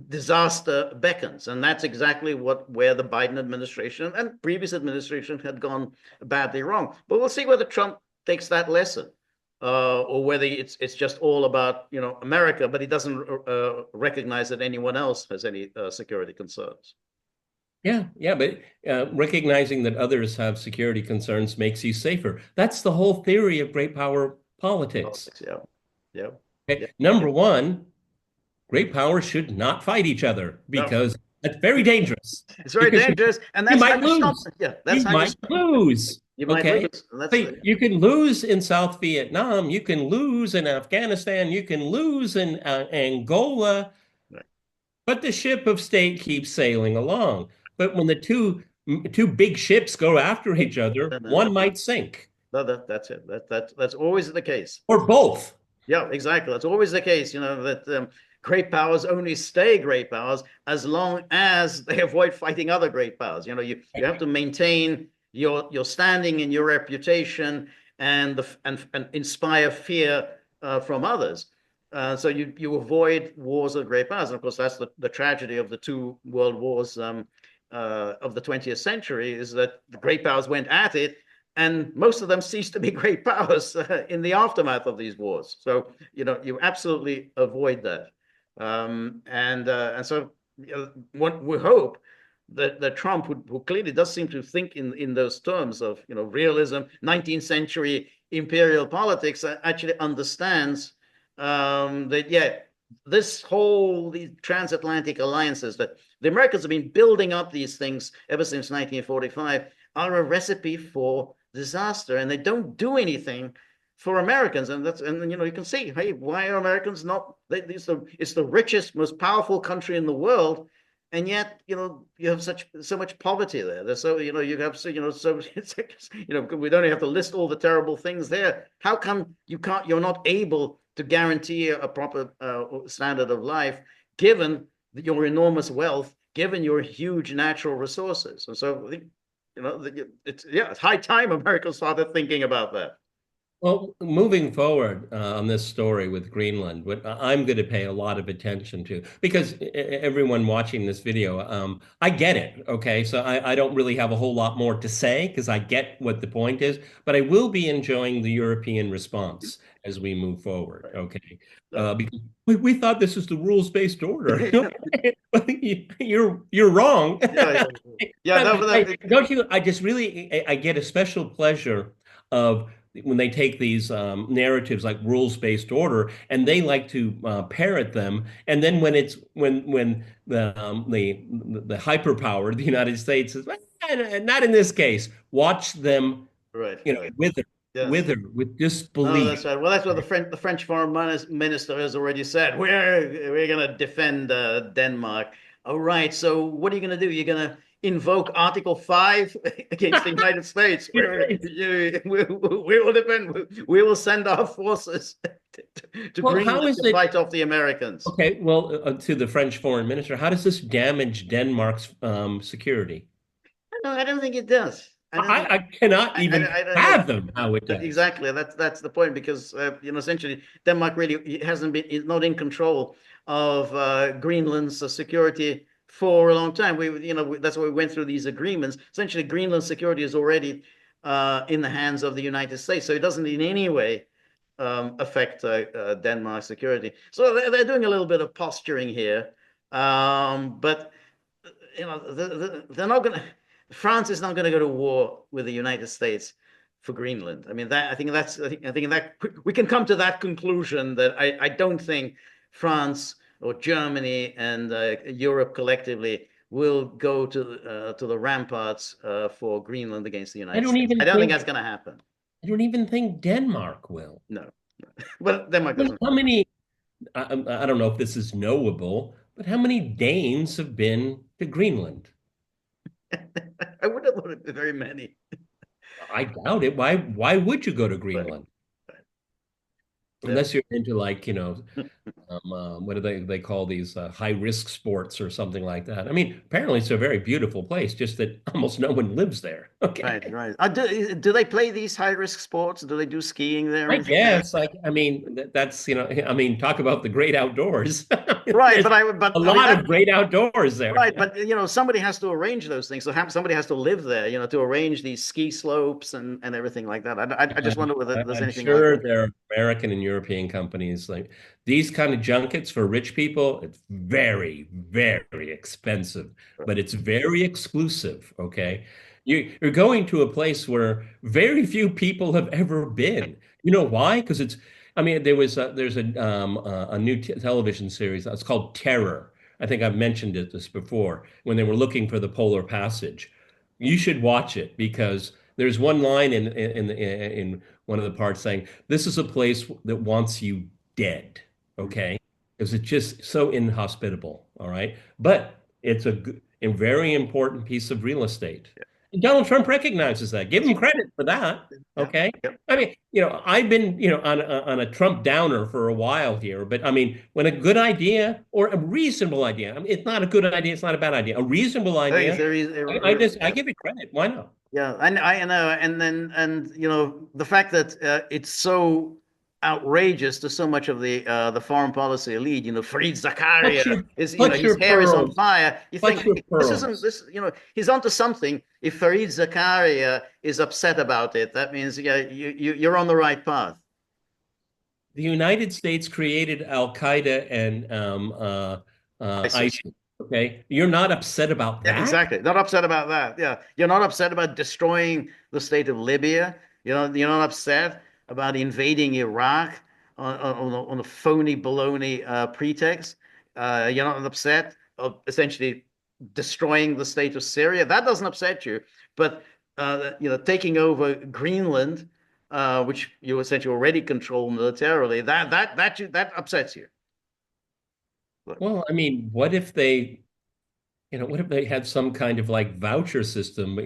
disaster beckons. And that's exactly where the Biden administration and previous administration had gone badly wrong. But we'll see whether Trump takes that lesson. Or whether it's just all about America, but he doesn't recognize that anyone else has any security concerns. Yeah, but recognizing that others have security concerns makes you safer. That's the whole theory of great power politics. Yeah. Okay. Number one, great powers should not fight each other, because that's very dangerous. It's very dangerous, and that's you might lose. Yeah, that's you might lose. You might Okay. lose. And that's See, you can lose in South Vietnam, you can lose in Afghanistan, you can lose in Angola, right. but the ship of state keeps sailing along. But when the two big ships go after each other, No, no, one might sink, no, that's it. That's always the case. or both. Yeah, exactly. That's always the case. You know that great powers only stay great powers as long as they avoid fighting other great powers. You know, you have to maintain your standing and your reputation and inspire fear from others. So you avoid wars of great powers. And of course, that's the tragedy of the two world wars of the 20th century is that the great powers went at it and most of them ceased to be great powers in the aftermath of these wars. So you absolutely avoid that, and so what we hope that Trump, who clearly does seem to think in those terms of realism, 19th century imperial politics, actually understands that these transatlantic alliances that the Americans have been building up these things ever since 1945 are a recipe for disaster, and they don't do anything for Americans. And you can see, hey, why are Americans not? It's the richest, most powerful country in the world, and yet you have so much poverty there. There's you have so we don't have to list all the terrible things there. How come you're not able to guarantee a proper standard of life given your enormous wealth, given your huge natural resources? And so I think it's high time America started thinking about that. Well, moving forward on this story with Greenland, what I'm going to pay a lot of attention to, because everyone watching this video, I get it. Okay. So I don't really have a whole lot more to say because I get what the point is, but I will be enjoying the European response as we move forward. Right. Okay. So, Because we thought this is the rules-based order. You're wrong. yeah, yeah, Don't you? I just really, I get a special pleasure of when they take these narratives like rules-based order and they like to parrot them, and then when it's when the hyperpower, the United States is not in this case, watch them, right, right. wither, Yes. wither with No, that's disbelief. right. Well, that's what the French foreign minister has already said. We're going to defend Denmark. All right. So what are you going to do? You're going to invoke Article 5 against the United States. We will defend. We will send our forces to Well, how Greenland is to it? fight off the Americans. Okay, well, to the French foreign minister, how does this damage Denmark's security? No, I don't think it does. I don't think. I cannot even I don't think fathom how it does. exactly. That's the point because essentially Denmark really hasn't been is not in control of Greenland's security for a long time. That's why we went through these agreements. Essentially, Greenland's security is already in the hands of the United States, so it doesn't in any way affect Denmark's security. So they're doing a little bit of posturing here, but they're not going to. France is not going to go to war with the United States for Greenland. I mean, I think that we can come to that conclusion that I don't think France or Germany and Europe collectively will go to the ramparts for Greenland against the I United don't States. I even don't think think that's going to happen. I don't even think Denmark will. No, but Denmark doesn't. How many? I don't know if this is knowable, but how many Danes have been to Greenland? I would have thought it'd be very many. I doubt it. Why would you go to But Greenland? yeah. Unless you're into like, what do they call these high risk sports or something like that? I mean, apparently it's a very beautiful place, just that almost no one lives there. Right, Okay. right. Do they play these high risk sports? Do they do skiing there or I anything like that? guess, like, I mean, that's, I mean, talk about the great outdoors. Right, There's but a I mean lot that of great outdoors there. right, but somebody has to arrange those things. So somebody has to live there, to arrange these ski slopes and everything like that. I just wonder whether there's I'm anything like sure that. there are American and European companies like these kind of junkets for rich people. It's very, very expensive, but it's very exclusive. Okay. You're going to a place where very few people have ever been. You know why? Because I mean, there's a new television series. It's called Terror. I think I've mentioned this before when they were looking for the polar passage. You should watch it because There's one line in one of the parts saying, "This is a place that wants you dead." Okay, because it's just so inhospitable. All right, but it's a very important piece of real estate. Yeah, And Donald Trump recognizes that. Give that's him right. credit for that. Yeah, Okay. yeah. I mean, I've been, on a Trump downer for a while here, but I mean, when a good idea or a reasonable idea, I mean, it's not a good idea, it's not a bad idea, a reasonable I think it's idea, I yeah. give it credit. Why not? Yeah, I know, and then the fact that it's so outrageous to so much of the foreign policy elite. Fareed Clutch Zakaria your, is clutch his your hair is on pearls, fire. You clutch think your this isn't pearls. this he's onto something. If Fareed Zakaria is upset about it, that means yeah you're on the right path. The United States created Al Qaeda and ISIS. ISIS. Okay, you're not upset about Yeah, that? exactly. Not upset about that. Yeah, you're not upset about destroying the state of Libya. You're not upset about invading Iraq on a phony baloney pretext. You're not upset of essentially destroying the state of Syria. That doesn't upset you. But taking over Greenland, which you essentially already control militarily, that upsets you. Look, Well, I mean, what if they had some kind of like voucher system,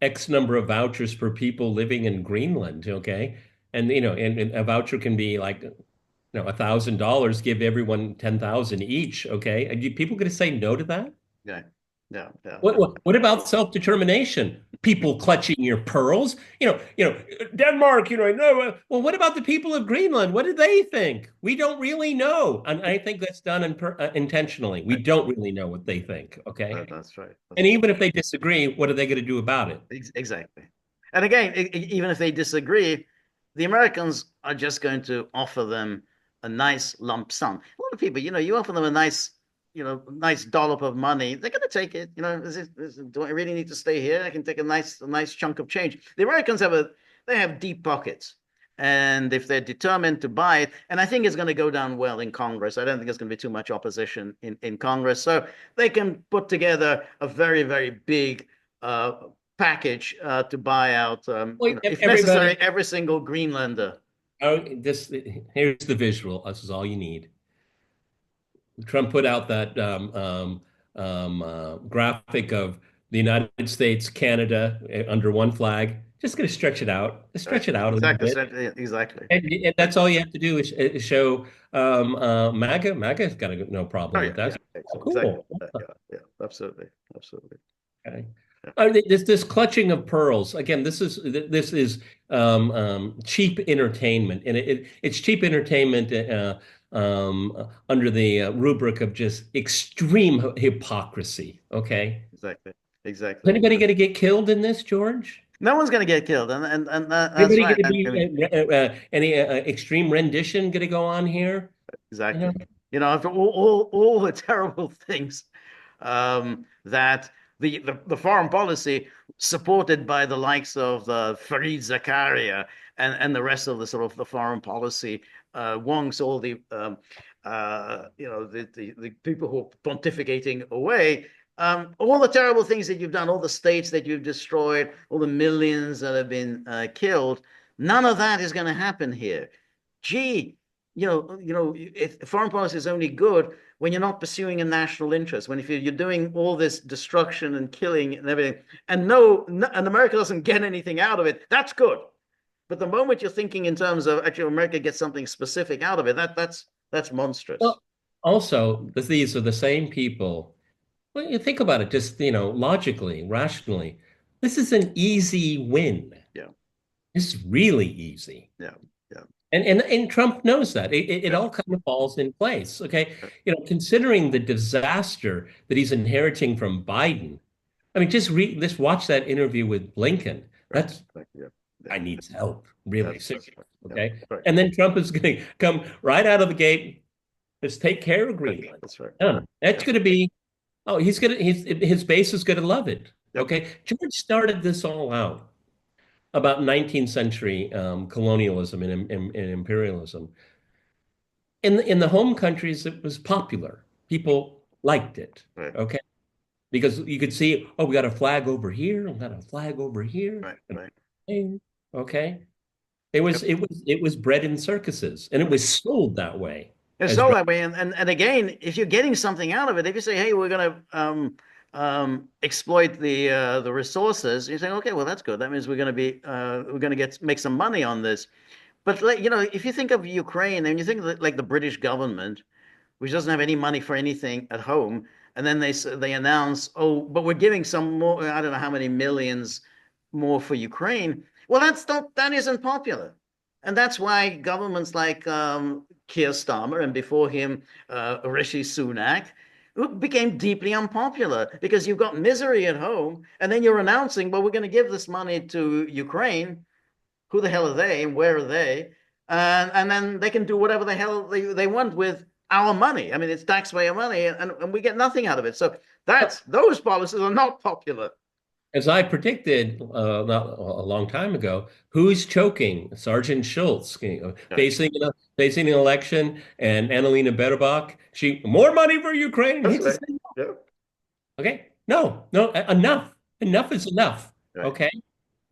X number of vouchers per people living in Greenland, okay? And a voucher can be like, $1,000, give everyone 10,000 each, okay? Are people going to say no to that? yeah, yeah, yeah. What about self-determination? People clutching your pearls? Denmark, no. Well, what about the people of Greenland? What do they think? We don't really know. And I think that's done intentionally. We don't really know what they think, okay? That's right. And That's right. even if they disagree, what are they going to do about it? Exactly. And again, even if they disagree, the Americans are just going to offer them a nice lump sum. A lot of people, you offer them a nice dollop of money, they're going to take it. Do I really need to stay here? I can take a nice chunk of change. The Americans they have deep pockets. And if they're determined to buy it, and I think it's going to go down well in Congress. I don't think there's going to be too much opposition in Congress. So they can put together a very, very big package to buy out, Wait, if necessary, everybody, every single Greenlander. here's the visual. This is all you need. Trump put out that graphic of the United States, Canada under one flag. Just going to stretch it out. Just Right. stretch it out a little Exactly. bit. Exactly. And that's all you have to do is show MAGA. MAGA's got no Oh problem with yeah, that. yeah, Oh, exactly. cool. Yeah, yeah, absolutely, absolutely. Okay. Yeah. This clutching of pearls again. This is cheap entertainment, and it's cheap entertainment under the rubric of just extreme hypocrisy. Okay, Exactly, is exactly. anybody going to get killed in this, George? No one's going to get killed, and that's Anybody right. going to I be mean, any extreme rendition going to go on here? You know, exactly. After all the terrible things that the foreign policy supported by the likes of Fareed Zakaria and the rest of the sort of the foreign policy wonks, all the the people who are pontificating away. All the terrible things that you've done, all the states that you've destroyed, all the millions that have been killed, none of that is going to happen here. Gee, if foreign policy is only good when you're not pursuing a national interest, when if you're doing all this destruction and killing and everything, and and America doesn't get anything out of it, that's good. But the moment you're thinking in terms of actually America gets something specific out of it, that's monstrous. well, also, these are the same people. Well, you think about it, just logically, rationally. This is an easy win. Yeah, It's really easy. yeah, yeah, And Trump knows that. It yeah, all kind of falls in place. Okay. Considering the disaster that he's inheriting from Biden. I mean, just watch that interview with Blinken. right, That's right, yeah, yeah. I needs help, really. That's Seriously, right. Yeah, okay. right. And then Trump is going to come right out of the gate. Let's take care of Right. Greenland. That's right. Done. That's Yeah. going to be. Oh, his base is going to love it. Yep. Okay. George started this all out about 19th century colonialism and imperialism. In the home countries, it was popular. People liked it. Right. Okay. because you could see, oh, we got a flag over here, we got a flag over here, Right, and right. okay. It was bred in circuses, and it Yep. was sold that way It's as so drug. that way, and again, if you're getting something out of it, if you say, "Hey, we're going to exploit the resources," you say, "Okay, well, that's good. That means we're going to get make some money on this." But like, if you think of Ukraine and you think of like the British government, which doesn't have any money for anything at home, and then they announce, "Oh, but we're giving some more. I don't know how many millions more for Ukraine." Well, that isn't popular, and that's why governments like Keir Starmer and before him Rishi Sunak became deeply unpopular because you've got misery at home, and then you're announcing, "Well, we're going to give this money to Ukraine." Who the hell are they and where are they? And then they can do whatever the hell they want with our money. I mean, it's taxpayer money, and we get nothing out of it. So those policies are not popular. As I predicted not a long time ago, who's choking? Sergeant Schultz, Right. facing an election, and Annalena Baerbock, she more money for Ukraine. And That's he just right. said, Yeah. okay, no, no, enough, enough is enough. Right. Okay,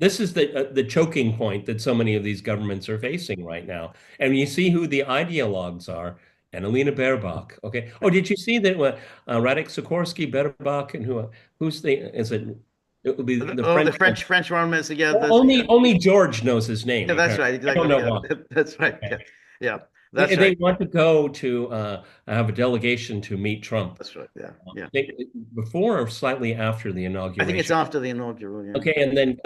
this is the choking point that so many of these governments are facing right now. And you see who the ideologues are. Annalena Baerbock. Okay. Oh, did you see that Radek Sikorski, Baerbock, and who's is it? It would be the Oh, French the one. French romance. Yeah, Only George knows his name, yeah, that's apparently. right. I don't Exactly. know Yeah, why. that's right. Okay. Yeah, yeah, that's They right. want to go to have a delegation to meet Trump. That's right. Yeah, yeah. They, before or slightly after the I think it's inauguration. after the inaugural. Yeah. Okay, and then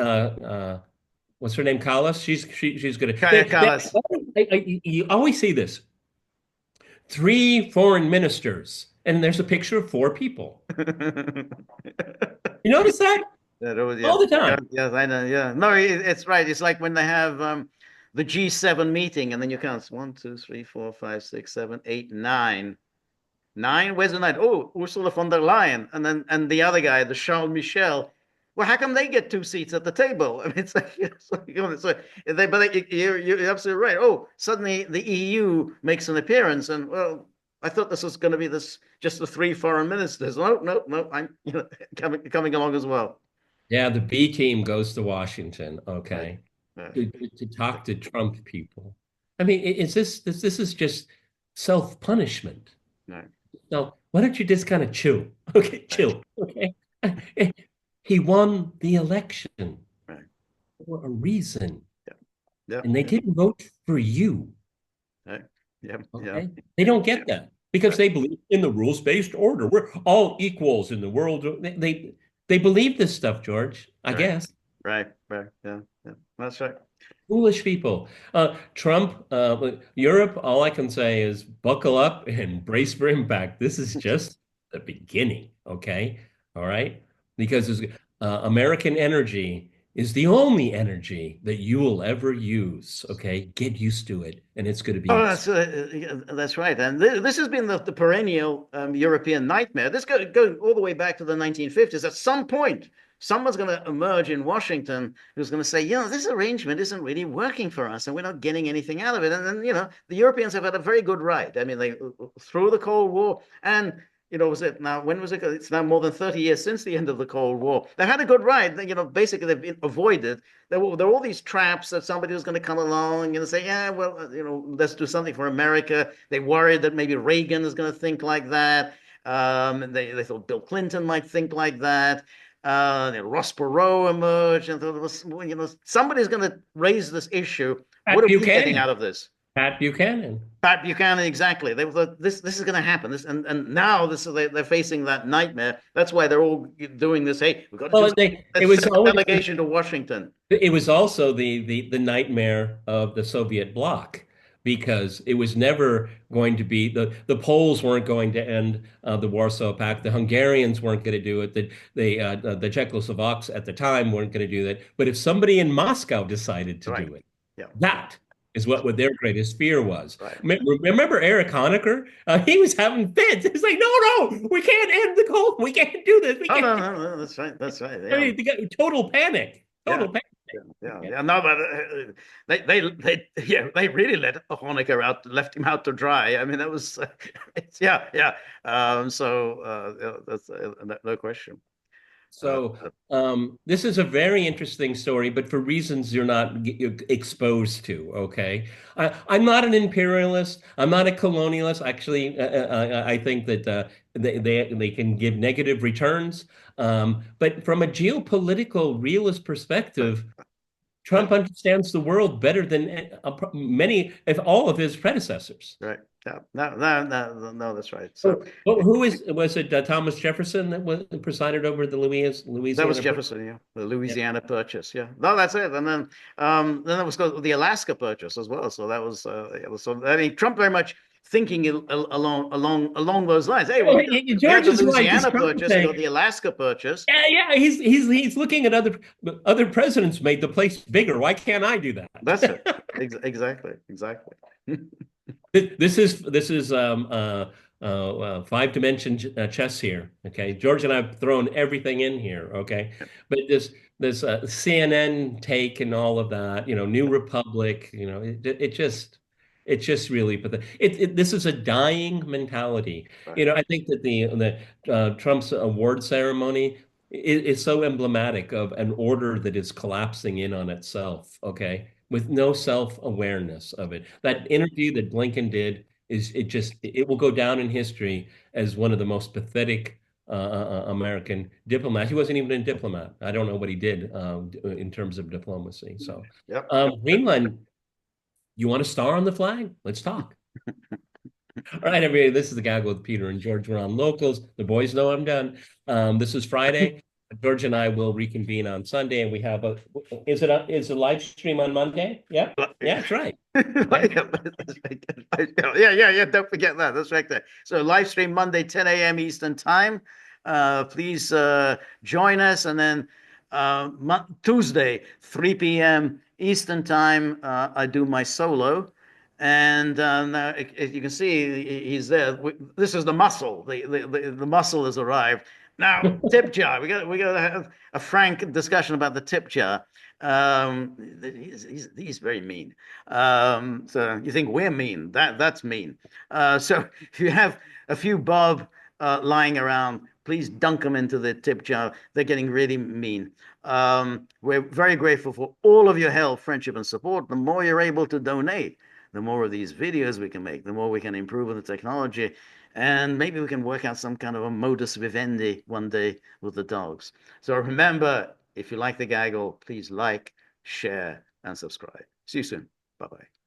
what's her name? Callas. She's good. Kaya Kallas. You always see this. Three foreign ministers, and there's a picture of four people. You notice that Yeah, that was, yeah, all the yeah, time. yes, I know. Yeah, no, it's right. It's like when they have the G7 meeting, and then you count one, two, three, four, five, six, seven, eight, nine. Nine? Where's the nine? Oh, Ursula von der Leyen, and the other guy, the Charles Michel. Well, how come they get two seats at the table? I mean, you're absolutely right. Oh, suddenly the EU makes an appearance, and well, I thought this was going to be this just the three foreign ministers. No, no, no. I'm coming along as well. Yeah, the B team goes to Washington, Right, okay, right, to talk to Trump people. I mean, is this is just self-punishment. right, No, why don't you just kind of chill? Okay, right, chill. Okay. He won the election right. for a reason, Yeah, yeah, and they yeah. didn't vote for you. Right. Yeah, yeah, Okay. They don't get that because right, they believe in the rules-based order. We're all equals in the world. They believe this stuff, George, I right, guess. right, right. Yeah, yeah. That's right. Foolish people. Trump, Europe, all I can say is buckle up and brace for impact. This is just the beginning, okay? All right? Because American energy is the only energy that you will ever use, okay? Get used to it, and it's going to Oh, be that's right. And this has been the perennial European nightmare. This goes all the way back to the 1950s. At some point, someone's going to emerge in Washington who's going to say, this arrangement isn't really working for us, and we're not getting anything out of it. And then, the Europeans have had a very good ride. I mean, they through the Cold War, and was it now? When was it? It's now more than 30 years since the end of the Cold War. They've had a good ride. Basically, they've been avoided. There were all these traps that somebody was going to come along and say, yeah, well, let's do something for America. They worried that maybe Reagan is going to think like that. They thought Bill Clinton might think like that. Ross Perot emerged and thought, somebody's going to raise this issue. What Pat are we getting Buchanan. out of this? Pat Buchanan. Pat Buchanan, exactly. They thought this is going to happen. And now they're facing that nightmare. That's why they're all doing this. Hey, we've got to do Well, something. it Let's was send a always delegation to Washington. it was also the nightmare of the Soviet bloc because it was never going to be the Poles weren't going to end the Warsaw Pact. The Hungarians weren't going to do it. The Czechoslovaks at the time weren't going to do that. But if somebody in Moscow decided to Right. do it, Yeah. that is what their greatest fear was. Right. Remember Eric Honecker? He was having fits. He's like, no, we can't end the Cold. We can't do this. We Oh, can't. no, no, no. That's right. That's right. I Yeah. mean, total panic. Yeah. Total panic. Yeah. No, but they really let Honecker out, left him out to dry. I mean, that was, yeah. That's no question. Uh, So this is a very interesting story, but for reasons you're not exposed to. Okay, I'm not an imperialist. I'm not a colonialist. Actually, I think that they can give negative returns. But from a geopolitical realist right, perspective, right, Trump understands the world better than many, if all of his predecessors. right. Yeah, no, that's right. So Well, who was it? Thomas Jefferson that was presided over the that was Louisiana Purchase? Jefferson, yeah, the Yeah. Louisiana Purchase, yeah. No, that's it. And then it was called the Alaska Purchase as well. So that was, so I mean, Trump very much thinking along those lines. Hey, well, Well, we had George the is right. This Louisiana Trump Purchase, we got thing. the Alaska Purchase. Yeah. He's looking at other presidents made the place bigger. Why can't I do That's it. that? Exactly. This is five dimension chess here. Okay, George and I've thrown everything in here. Okay, but this CNN take and all of that. New Republic. It's just really pathetic. This is a dying mentality. Right. I think that the Trump's award ceremony is so emblematic of an order that is collapsing in on itself. Okay, with no self-awareness of it. That interview that Blinken did it will go down in history as one of the most pathetic American diplomats. He wasn't even a diplomat. I don't know what he did in terms of diplomacy. So, Yep. Greenland, you want a star on the flag? Let's talk. All right, everybody. This is the Gaggle with Peter and George. We're on locals. The boys know I'm done. This is Friday. George and I will reconvene on Sunday, and we have is a live stream on Monday? Yeah, that's right. Okay. Yeah. Don't forget that. That's right there. So live stream Monday, 10 a.m. Eastern time. Please join us, and then Tuesday, 3 p.m. Eastern time. I do my solo. And now, as you can see, he's there. This is the muscle. The muscle has arrived. Now, tip jar. We got to have a frank discussion about the tip jar. He's very mean. So you think we're mean? That's mean. So if you have a few bob lying around, please dunk them into the tip jar. They're getting really mean. We're very grateful for all of your help, friendship, and support. The more you're able to donate, the more of these videos we can make, the more we can improve with the technology. And maybe we can work out some kind of a modus vivendi one day with the dogs. So remember, if you like the gaggle, please like, share, and subscribe. See you soon. Bye bye.